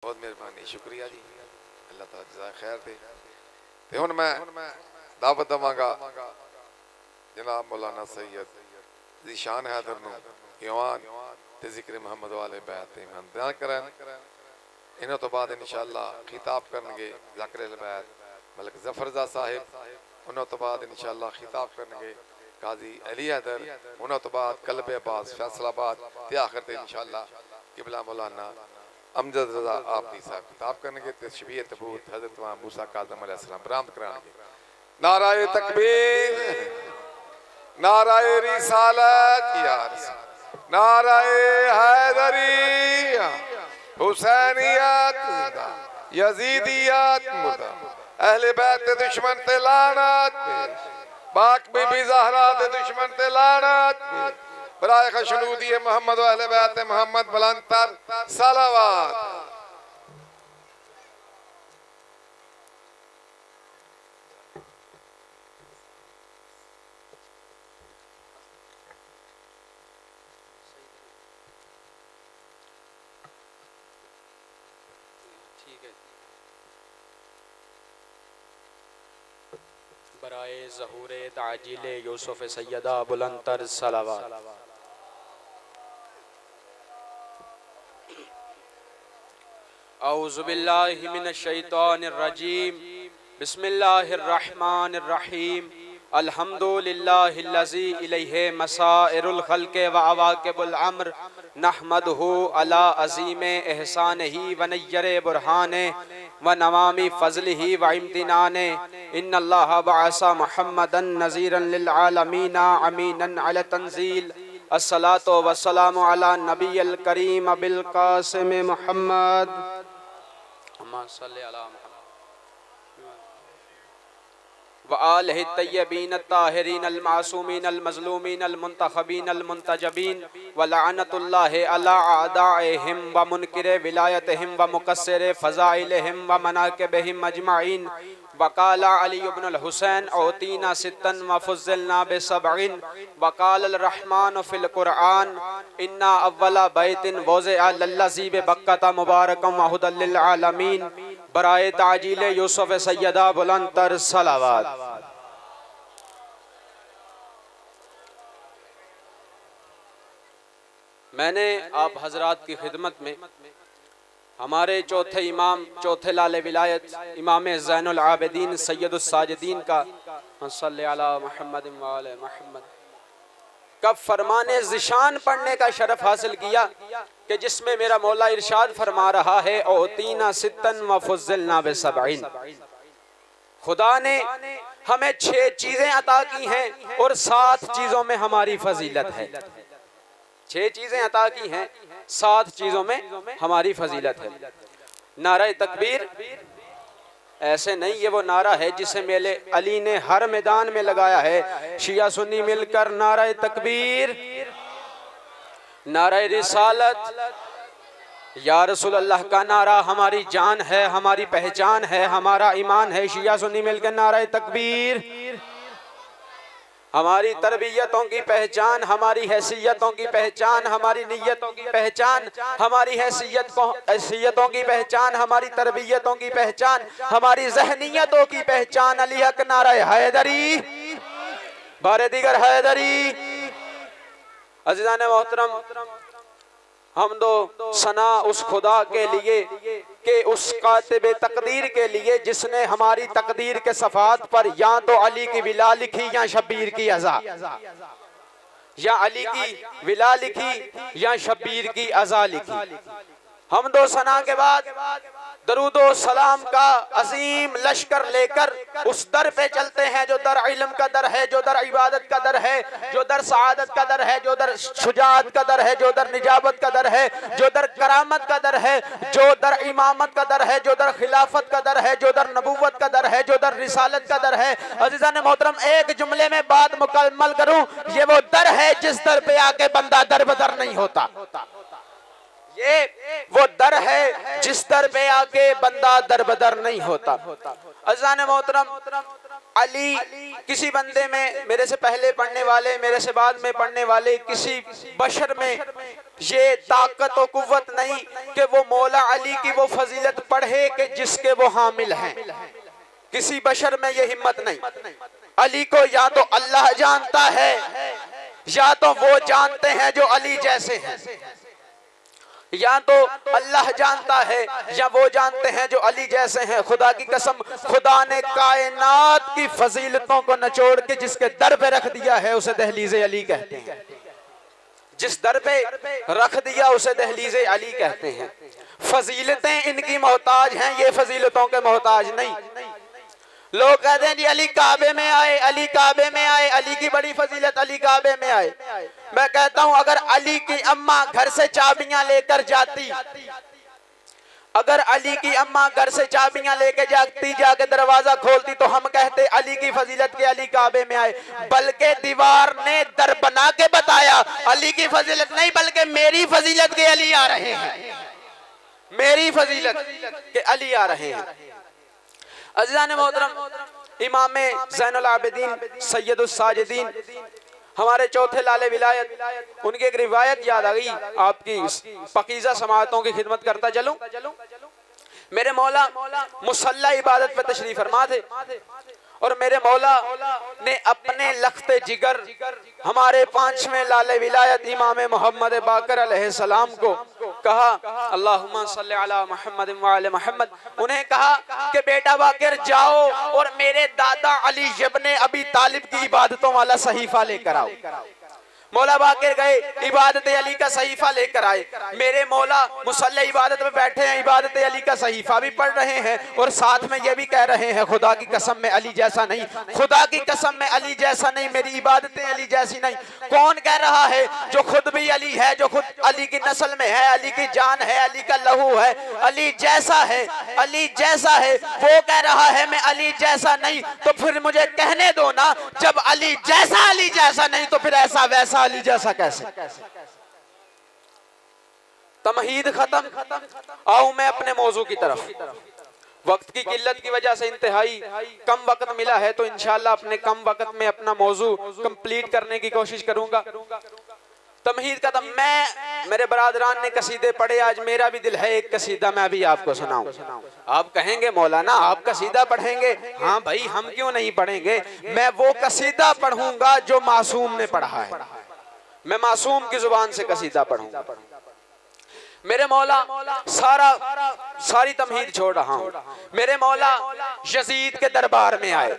बहुत मेहरबानी, शुक्रिया जी, अल्लाह ताला जज़ाए खैर दे। ते हुण मैं दावत देवांगा जनाब मौलाना सैयद ज़ीशान हैदर नूं ईवान ते ज़िक्र मुहम्मद वाले बैत ते इम्तिहान करन। इन्हां तो बाद इंशाअल्लाह खिताब करनगे ज़ाकिर अल बैत मलिक ज़फरज़ा साहिब। उन्हां तो बाद इंशाअल्लाह खिताब करनगे काजी अली हैदर। उन्हां तो बाद कल्ब अब्बास फैसलाबाद ते आखिर ते इंशाअल्लाह किबला मौलाना अमजद रज़ा आपनी साहब खिताब करनगे ते शबीह तबूत हज़रत इमाम मूसा काज़िम अलैहिस्सलाम बरामद कराएंगे। नाराए तकबीर, नाराए रिसालत या रसूल, नाराए हैदरी, हुसैनियत जिंदा, यजीदियत मुर्दा, अहले बैत दुश्मन ते लानत पेश, पाक बीबी ज़हरा दे दुश्मन ते लानत पेश, बराए खशनूदी मोहम्मद व अहले बैत मोहम्मद बुलंदतर सलावत। बराए ज़हूर ताजिल यूसुफ सैयदा बुलंदतर सलावत। औज़ु बिल्लाहि मिनश शैतानिर रजीम, बिस्मिल्लाहिर रहमानिर रहीम, अल्हम्दुलिल्लाहिल्लज़ी इलैहि मसाइरुल खल्क़ि व अवाक़िबुल अम्र, नहमदुहु अला अज़ीम एहसानिही व नय्यर बुरहाने व नवामी फ़ज़लिही व इम्तिनाने। इन्नल्लाह बअसा मुहम्मदन नज़ीरन लिल आलमीन अमीनन अला तंज़ील। अस्सलातु वस्सलामु अला नबिय्यिल करीम अबिल क़ासिम मुहम्मद व आलिहि तय्यबीन ताहिरीन अल मासूमीन अल मज़लूमीन अल मुंतखबीन अल मुंतजबीन व लअनतुल्लाहि अला अअदाइहिम व मुनकिर विलायतिहिम व मुकस्सिर फ़ज़ाइलिहिम व मनाक़िबिहिम अजमईन। वक़ाल अली इब्न अल हुसैन औतीना सित्तन व फ़ुज़्ज़िलना बिसबईन। वक़ाल अल रहमान फ़िल क़ुरआन इन्ना अव्वला बैतिन वुज़िअ लल्लज़ी बिबक्कता मुबारकम व हुदल लिल आलमीन। बराए ताजील यूसुफ सैयदा बुलंदतर सलावत। मैंने आप हजरात की खिदमत में हमारे चौथे इमाम, चौथे लाले विलायत इमाम ज़ैनुल आबिदीन सैयदुस साजिदीन का सल्ले अला मुहम्मद व आले मुहम्मद का फरमाने ज़िशान पढ़ने का शरफ हासिल किया कि जिसमें मेरा मौला इरशाद फरमा रहा है औतीना सित्तन व फ़ुज़्ज़िलना बिसबईन। खुदा ने हमें 6 चीजें अता की हैं और 7 चीजों में हमारी फजीलत है। 6 चीजें अता की हैं, 7 चीजों में हमारी फजीलत है। नारा तकबीर ऐसे नहीं, ये वो नारा है जिसे मेरे अली ने हर मैदान में लगाया है। शिया सुन्नी मिलकर नारा तकबीर, नारा रिसालत, या रसूल अल्लाह का नारा हमारी जान है, हमारी पहचान है, हमारा ईमान है। शिया सुन्नी मिलकर नारा तकबीर, हमारी तरबियतों की पहचान, हमारी हैसियतों की पहचान, हमारी नीयतों की पहचान, हमारी हैसियतों की पहचान, हमारी तरबियतों की पहचान, हमारी जहनियतों की पहचान। अली हक नारा हैदरी, बारे दिगर हैदरी। अज़ीज़ान मोहतरम, हम दो सना उस खुदा के लिए कि उस कातिबे तकदीर के लिए जिसने हमारी तकदीर के सफ़ात पर या तो अली की विला लिखी या शब्बीर की अज़ा, या अली की विला लिखी या शब्बीर की अज़ा लिखी। हम दो सना के बाद दरूदो सलाम का अजीम लश्कर लेकर उस दर पे चलते हैं जो दर इल्म का दर है, जो दर इबादत का दर है, जो दर सआदत का दर है, जो दर शुजाअत का दर है, जो दर निजाबत का दर है, जो दर करामत का दर है, जो दर इमामत का दर है, जो दर खिलाफत का दर है, जो दर नबूवत का दर है, जो दर रिसालत का दर है। अज़ीज़ान मोहतरम, एक जुमले में बात मुकम्मल करूं, ये वो दर है जिस दर पे आके बंदा दर बदर नहीं होता। ये वो दर है जिस दर पे आके बंदा दर बदर नहीं होता। अज़ीज़ान मोहतरम, अली किसी बंदे में, मेरे से पहले पढ़ने वाले, मेरे से बाद में पढ़ने वाले, किसी बशर में ये ताकत और कुव्वत नहीं कि वो मौला अली की वो फजीलत पढ़े कि जिसके वो हामिल हैं। किसी बशर में ये हिम्मत नहीं। अली को या तो अल्लाह जानता है या तो वो जानते हैं जो अली जैसे हैं, या तो अल्लाह जानता है या वो जानते हैं जो अली जैसे हैं। खुदा की कसम, खुदा ने कायनात की फजीलतों को निचोड़ के जिसके दर पे रख दिया है उसे दहलीज़े अली कहते हैं। जिस दर पे रख दिया उसे दहलीज़े अली कहते हैं। फजीलतें इनकी मोहताज हैं, ये फजीलतों के मोहताज नहीं। लोग कहते हैं जी अली काबे में आए, अली काबे में आए, अली की बड़ी फजीलत, अली काबे में आए। मैं कहता हूं अगर अली की अम्मा घर से चाबियां लेकर जाती, अगर अली की अम्मा घर से चाबियां लेकर जाती, जाके दरवाजा खोलती, तो हम कहते अली की फजीलत के अली काबे में आए। बल्कि दीवार ने दर बना के बताया अली की फजीलत नहीं, बल्कि मेरी फजीलत के अली आ रहे हैं, मेरी फजीलत के अली आ रहे हैं। अज़ीज़ान मोहतरम, इमाम ज़ैनुल आबिदीन सैयदुस साजिदीन हमारे चौथे लाले विलायत, उनकी एक रिवायत याद आ गई, आपकी पकीज़ा समाअतों की खिदमत करता चलूं। मेरे मौला मुसल्ला इबादत पे तशरीफ फरमा थे और मेरे मौला ने अपने लख्ते जिगर हमारे पांचवें लाले विलायत इमाम मोहम्मद बाकर अलैहिस्सलाम को कहा अल्लाहुम्मा सल्ली अला मुहम्मद व आले मुहम्मद। उन्हें कहा कि बेटा बाकर जाओ और मेरे दादा अली इब्ने अबी तालिब की इबादतों वाला सहीफा लेकर आओ। मौला बाकर गए, इबादत अली का सहीफा लेकर आए। मेरे मौला मुसल्ले इबादत में बैठे हैं, इबादत अली का सहीफा भी पढ़ रहे हैं और साथ में ये भी कह रहे हैं खुदा की कसम में अली जैसा नहीं, खुदा की कसम में अली जैसा नहीं, मेरी इबादतें अली जैसी नहीं। कौन कह रहा है? जो खुद भी अली है, जो खुद अली की नस्ल में है, अली की जान है, अली का लहू है, अली जैसा है, अली जैसा है, वो कह रहा है मैं अली जैसा नहीं। तो फिर मुझे कहने दो ना, जब अली जैसा नहीं तो फिर ऐसा वैसा अली जैसा कैसे? तमहीद खत्म। आओ मैं अपने मौजू की तरफ। वक्त की किल्लत की वजह से इंतहाई कम वक्त मिला है, तो इंशाअल्लाह अपने कम वक्त में अपना मौजू कंप्लीट करने की कोशिश करूंगा। तमहीद खत्म। मेरे बरादरान ने कसीदे पढ़े, आज मेरा भी दिल है एक कसीदा मैं भी आपको सुनाऊं। आप कहेंगे मौलाना आप कसीदा पढ़ेंगे? हाँ भाई, हम क्यों नहीं पढ़ेंगे। मैं वो कसीदा पढ़ूंगा जो मासूम ने पढ़ा है, मैं मासूम की जुबान से कसीदा पढ़ूंगा। मेरे मौला सारी तमहीद छोड़ रहा हूं। मेरे मौला यजीद के दरबार में आए।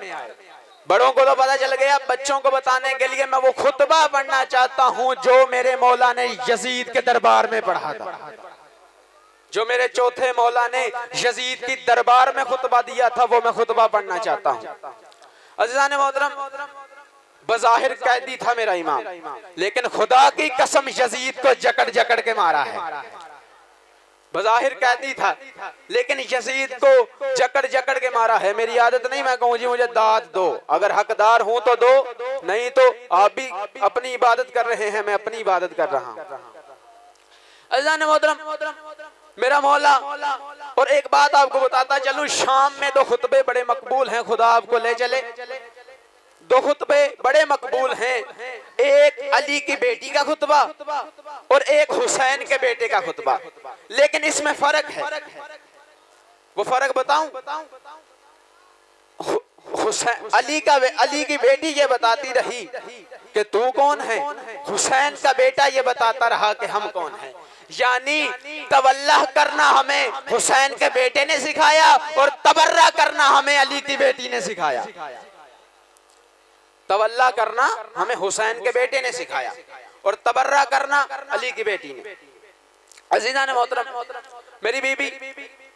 बड़ों को तो पता चल गया, बच्चों को बताने के लिए मैं वो खुतबा पढ़ना चाहता हूं जो मेरे मौला ने यजीद के दरबार में पढ़ा था, जो मेरे चौथे मौला ने यजीद की दरबार में खुतबा दिया था, वो मैं खुतबा पढ़ना चाहता हूं। अज़ीज़ान मोहतरम, बज़ाहिर कैदी था मेरा इमाम, लेकिन खुदा की कसम यजीद को जकड़ जकड़ के मारा है। बज़ाहिर कैदी था लेकिन यजीद को जकड़ जकड़ के मारा है। मेरी आदत नहीं मैं कहूँ जी मुझे दाद दो, अगर हकदार हूं तो दो, नहीं तो आप भी अपनी इबादत कर रहे हैं, मैं अपनी इबादत कर रहा हूँ। अज़ीज़ान मोहतरम, मेरा मौला, और एक बात आपको बताता चलूं, शाम में दो खुतबे बड़े मकबूल हैं, खुदा आपको ले चले। दो खुतबे बड़े मकबूल हैं, एक अली की बेटी का खुतबा और एक हुसैन के बेटे का खुतबा, लेकिन इसमें फर्क है। वो फर्क बताऊं? अली की बेटी ये बताती रही कि तू कौन है, हुसैन का बेटा ये बताता रहा कि हम कौन हैं। यानी तवल्लाह करना हमें हुसैन के बेटे ने सिखाया और तबर्रा करना हमें अली की बेटी ने सिखाया। तवल्ला करना हमें हुसैन के बेटे ने सिखाया और तबर्रा करना अली की बेटी ने। अज़ीज़ान मोहतरम, मेरी बीबी,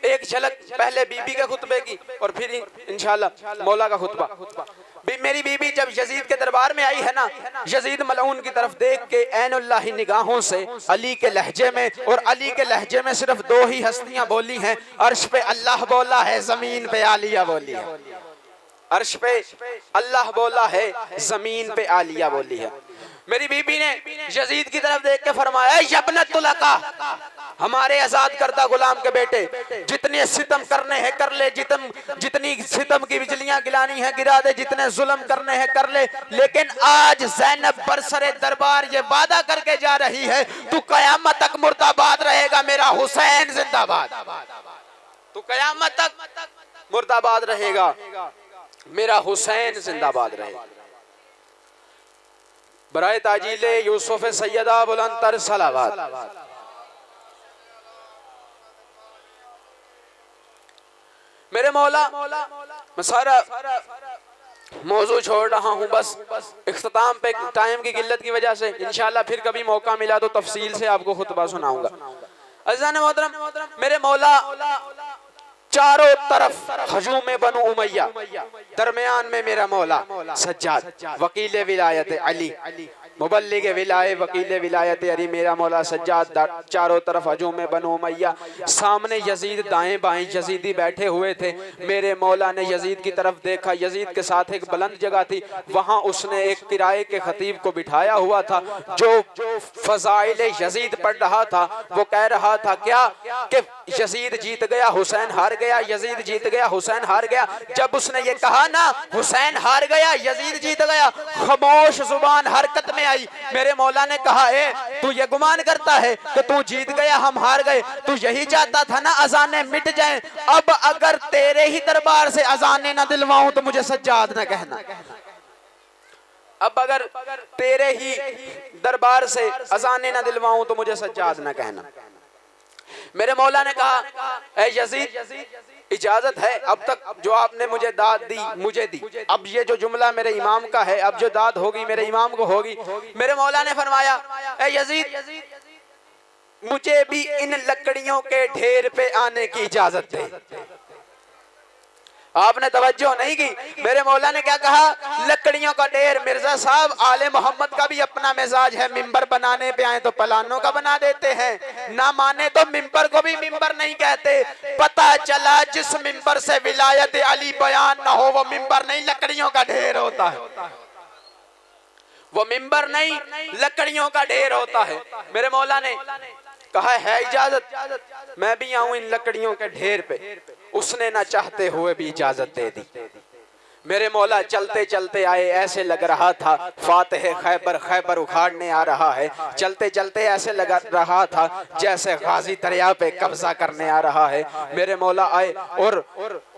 एक झलक पहले बीबी के खुतबे की और फिर इंशाअल्लाह मौला का खुतबा। मेरी बीबी जब यजीद के दरबार में आई है ना, यजीद मलऊन की तरफ देख के ऐनुल्लाही निगाहों से अली के लहजे में, और अली के लहजे में सिर्फ दो ही हस्तियां बोली हैं, अर्श पे अल्लाह बोला है, जमीन पे आलिया बोली है। अर्श पे अल्लाह बोला है, जमीन पे आलिया बोली है। मेरी बीबी ने यजीद की तरफ देख के फरमाया, यब्नतुलका, हमारे आजाद करदा गुलाम के बेटे, जितने सितम करने हैं कर ले, जितनी सितम की बिजलियां गिरानी है गिरा दे, जितने जुल्म करने हैं कर ले, लेकिन आज ज़ैनब बरसरे दरबार ये वादा करके जा रही है, तू कयामत तक मुर्दाबाद रहेगा, मेरा हुसैन जिंदाबाद। तू कयामत तक मुर्दाबाद रहेगा, मेरा हुसैन जिंदाबाद रहेगा। बराए ताजीले यूसुफ सैयदा बुलंदतर सलावत। मेरे मौला, मैं सारा मौजू छोड़ रहा हूँ बस इख्तिताम पे, टाइम की किल्लत की वजह से। इंशाल्लाह फिर कभी मौका मिला तो तफसील से आपको खुतबा सुनाऊंगा। अज़ीज़ान मोहतरम, मेरे मौला चारों तरफ हजूम बनु उमैया, दरमियान में मेरा मौला सज्जाद वकील विलायत अली, मुबल्लिग विलाय वकील विलायत अली, मेरा मौला सज्जाद, चारों तरफ हजूम बनु उमैया, सामने यजीद, दाएं बाएं यजीदी बैठे हुए थे। मेरे मौला ने यजीद की तरफ देखा, यजीद के साथ एक बुलंद जगह थी, वहां उसने एक किराए के खतीब को बिठाया हुआ था, जो फजाइल यजीद पढ़ रहा था। वो कह रहा था क्या कि यजीद जीत गया, हुसैन हार गया, यजीद जीत गया, हुसैन हार गया। जब उसने ये कहा ना, हुसैन हार गया, यजीद जीत गया, खामोश जुबान हरकत में आई। मेरे मौला ने कहा, ए तू ये गुमान करता है कि तू जीत गया, हम हार गए, तू यही चाहता था ना अजानें मिट जाएं। अब अगर तेरे ही दरबार से अजानें ना दिलवाऊं तो मुझे सज्जाद ना कहना। अब अगर तेरे ही दरबार से अजानें ना दिलवाऊं तो मुझे सज्जाद ना कहना। मेरे मौला ने कहा, ए यजीद, इजाजत है, अब तक जो आपने मुझे दाद दी मुझे दी, अब ये जो जुमला मेरे इमाम का है, अब जो दाद होगी मेरे इमाम को होगी। मेरे मौला ने फरमाया, ए यजीद, मुझे भी इन लकड़ियों के ढेर पे आने की इजाजत दे। आपने तवज्जो नहीं की। मेरे मौला ने क्या कहा, लकड़ियों का ढेर। मिर्जा साहब, आले मोहम्मद का भी अपना मिजाज है, मिंबर बनाने पे आए तो पलानों का बना देते हैं, ना माने तो मिंबर को भी मिंबर नहीं कहते। पता चला जिस मिंबर से विलायत अली बयान ना हो वो मिंबर नहीं, लकड़ियों का ढेर होता है। वो मिंबर नहीं, लकड़ियों का ढेर होता है। मेरे मौला ने कहा, है इजाजत, मैं भी आऊं इन लकड़ियों के ढेर पे। उसने ना चाहते हुए भी इजाजत दे दी। मेरे मौला चलते चलते आए, ऐसे लग रहा था फातिह खैबर उखाड़ने आ रहा है। चलते चलते ऐसे लग रहा था जैसे गाजी दरिया पे कब्जा करने आ रहा है। मेरे मौला आए और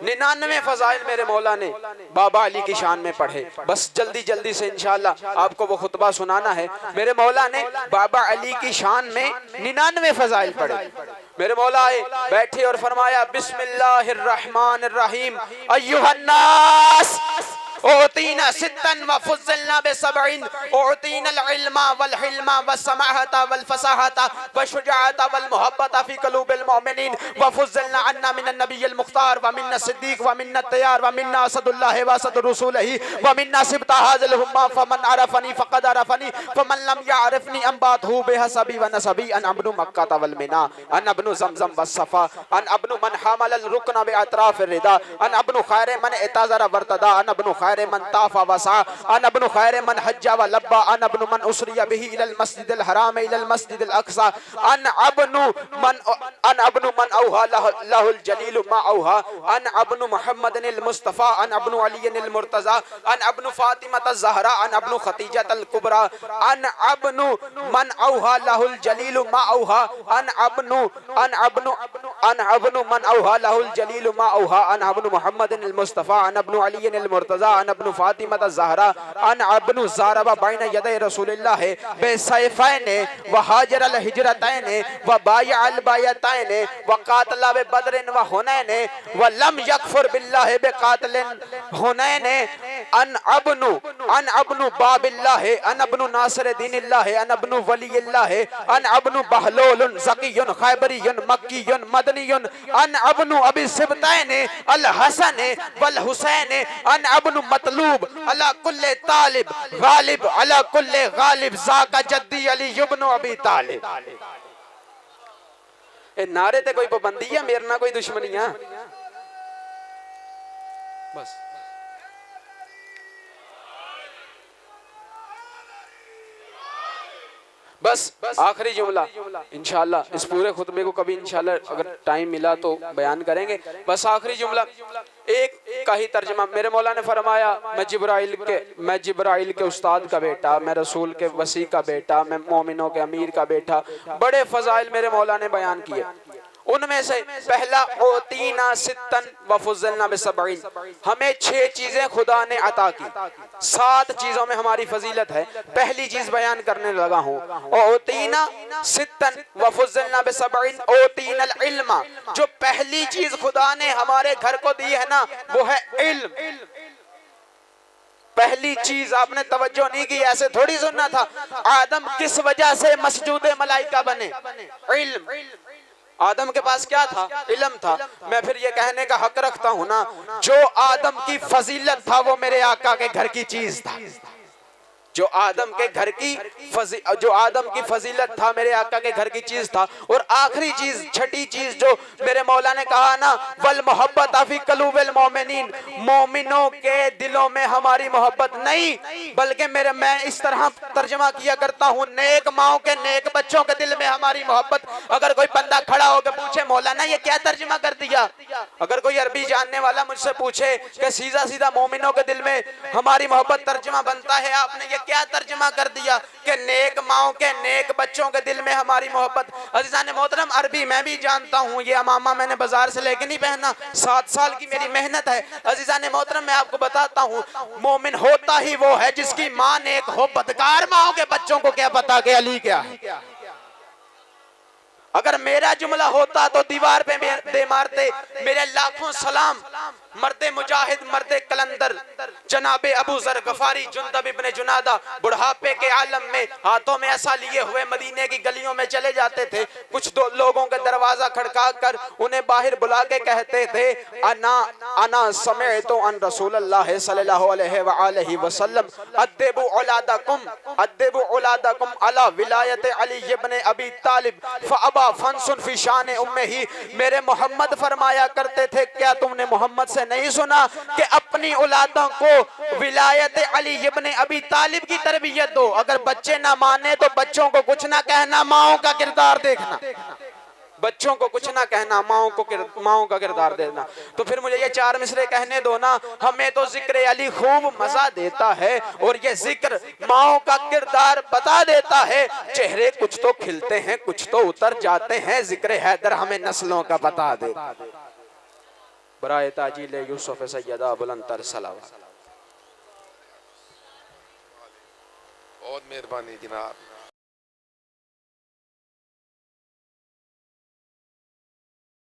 99 फजाइल मेरे मौला ने बाबा अली की शान में पढ़े। बस जल्दी जल्दी से इंशाल्लाह आपको वो खुतबा सुनाना है। मेरे मौला ने बाबा अली की शान में 99 फजाइल पढ़े। मेरे मौला आए, बैठे और फरमाया, बिस्मिल्लाहिर्रहमानिर्रहीम, अय्युहन्नास ओतीना सित्तन व फुज़्ज़िलना बिसबईन, ओतीनल इल्मा वल हिल्मा व समाहता वल फसाहता व शुजाअता वल मुहब्बता फी क़ुलूबिल मुमिनीन व फुज़्ज़िलना अन्ना मिनन नबिय्यिल मुख्तार व मिन्ना सिद्दीक़ व मिन्ना तैयार व मिन्ना असदुल्लाह व असद रसूलिही व मिन्ना सिबता हाज़िल हुम्मा फमन अरफनी फ़क़द अरफनी फमन लम यअरिफनी अम्बातहु बिहसबी व नसबी अन अब्नु मक्का वल मिना अन अब्नु ज़मज़म व सफ़ा अन अब्नु मन हमलल रुकन बि अतराफ़िर रिदा अन अब्नु खैर मन इताज़रा वर्तदा अन अब्नु खैर मन ताफ़ा वसा अन अब्नु खैर मन हज्जा व लब्बा अन अब्नु मन उसरिया बिही इलल मस्जिदिल हराम इलल मस्जिदिल अक़सा अन अब्नु मन औहा लहुल जलील मा औहा अन अब्नु मुहम्मदिल मुस्तफ़ा अन अब्नु अलील मुर्तज़ा अन अब्नु फातिमा ज़हरा अन अब्नु खतीजतल कुबरा अन अब्नु मन औहा लहुल जलील मा औहा अन अब्नु मन औहा लहुल जलील मा औहा अन अब्नु मुहम्मदिल मुस्तफ़ा अन अब्नु अलील मुर्तज़ा अन अब्नु फातिमा ज़हरा अन अब्नु ज़ारबा बैन यदै रसूलिल्लाह बेसैफ़ैन व हाजरल हिजरतैन व बायअल बायतैन व क़ातला बदरिन व हुनैन व लम यकफुर बिल्लाह बिक़ातिलिन हुनैन अन अब्नु बाबिल्लाह अन अब्नु नासिरुद्दीनिल्लाह अन अब्नु वलीइल्लाह अन अब्नु बहलूल ज़कियुन खैबरियुन मक्कियुन मदनियुन अन अब्नु अबी सिबतैन अल हसन वल हुसैन अन अब्नु मतलूब अला कुल्ले तालिब गालिब अला कुल्ले गालिब ज़ाका जद्दी अली इब्नु अबी तालिब। ए नारे ते कोई पाबंदी है, मेरे ना कोई दुश्मनी है। बस बस आखिरी जुमला इंशाल्लाह, इस पूरे खुतबे को कभी इंशाल्लाह अगर टाइम मिला तो बयान करेंगे। बस आखिरी जुमला एक का ही तर्जमा। मेरे मौला ने फरमाया मैं जिब्राइल के उस्ताद का बेटा, मैं रसूल के वसी का बेटा, मैं मोमिनों के अमीर का बेटा। बड़े फजाइल मेरे मौला ने बयान किए। उनमें से पहला ओतीना सित्तन व फुज़्ज़लना बिसबईन, हमें 6 चीजें खुदा ने अता की, 7 चीजों में हमारी फजीलत है। पहली चीज बयान करने लगा हूँ, ओतीना सित्तन व फुज़्ज़लना बिसबईन ओतीनल इल्मा। जो पहली चीज खुदा ने हमारे घर को दी है ना, वो है इल्म। पहली चीज आपने तवज्जो नहीं की, ऐसे थोड़ी सुनना था। आदम किस वजह से मसजूद मलाइका बने? इल्म। आदम के पास क्या था? इल्म था। मैं फिर ये कहने का हक रखता हूं ना, जो आदम की फजीलत था वो मेरे आका के घर की चीज था। जो आदम की फजीलत था मेरे आका के घर की चीज था। और आखिरी चीज, छठी चीज जो मेरे मौला ने कहा ना, वल मोहब्बत फी कलूबिल मोमिनीन, मोमिनों के दिलों में हमारी मोहब्बत नहीं, बल्कि मैं इस तरह तर्जमा किया करता हूँ, नेक माओ के नेक बच्चों के दिल में हमारी मोहब्बत। अगर कोई बंदा खड़ा होकर पूछे मौलाना ये क्या तर्जमा कर दिया, अगर कोई अरबी जानने वाला मुझसे पूछे कि सीधा सीधा मोमिनों के दिल में हमारी मोहब्बत तर्जमा बनता है, आपने ये क्या तर्जमा कर दिया कि नेक माओ के नेक बच्चों के दिल में हमारी मोहब्बत। अज़ीज़ान मोहतरम, अरबी मैं भी जानता हूँ, ये अमामा मैंने बाजार से लेके नहीं पहना, 7 साल की मेरी मेहनत है। अज़ीज़ान मोहतरम, मैं आपको बताता हूँ, मोमिन होता ही वो है जिसकी माँ नेक हो। बदकार माओ के बच्चों को क्या पता कि अली क्या है? अगर मेरा जुमला होता तो दीवार पे दे मारते। मेरे लाखों सलाम मर्दे मुजाहिद, मर्दे कलंदर, जनाबे अबू जर गफारी जुंदब इब्ने जुनादा, बुढ़ापे के आलम में हाथों में ऐसा लिए हुए मदीने की गलियों में चले जाते थे। कुछ दो लोगों के दरवाजा खड़का कर उन्हें बाहर बुला के कहते थे, अना समेअतु अन रसूलुल्लाह सल्लल्लाहु अलैहि वसल्लम अद्दिबु औलादकुम अला विलायत अली इब्ने अबी तालिब फअबा फंसुन फी शान उम्मिही। मेरे मोहम्मद फरमाया करते थे, क्या तुमने मोहम्मद से नहीं सुना कि अपनी औलादों को विलायत अली इब्ने अबी तालिब की तरबियत दो। अगर बच्चे ना माने तो बच्चों को कुछ ना कहना, माओ का किरदार देखना। बच्चों को कुछ ना कहना, माओ का किरदार देना। तो फिर मुझे ये 4 मिसरे कहने दो ना। हमें तो जिक्र अली खूब मजा देता है और ये जिक्र माओ का किरदार बता देता है। चेहरे कुछ तो खिलते हैं, कुछ तो उतर जाते हैं, जिक्र हैदर हमें नस्लों का बता देता है। बराए ताजील यूसुफ सैयदा बुलंदतर सलावत। बहुत मेहरबानी जनाब।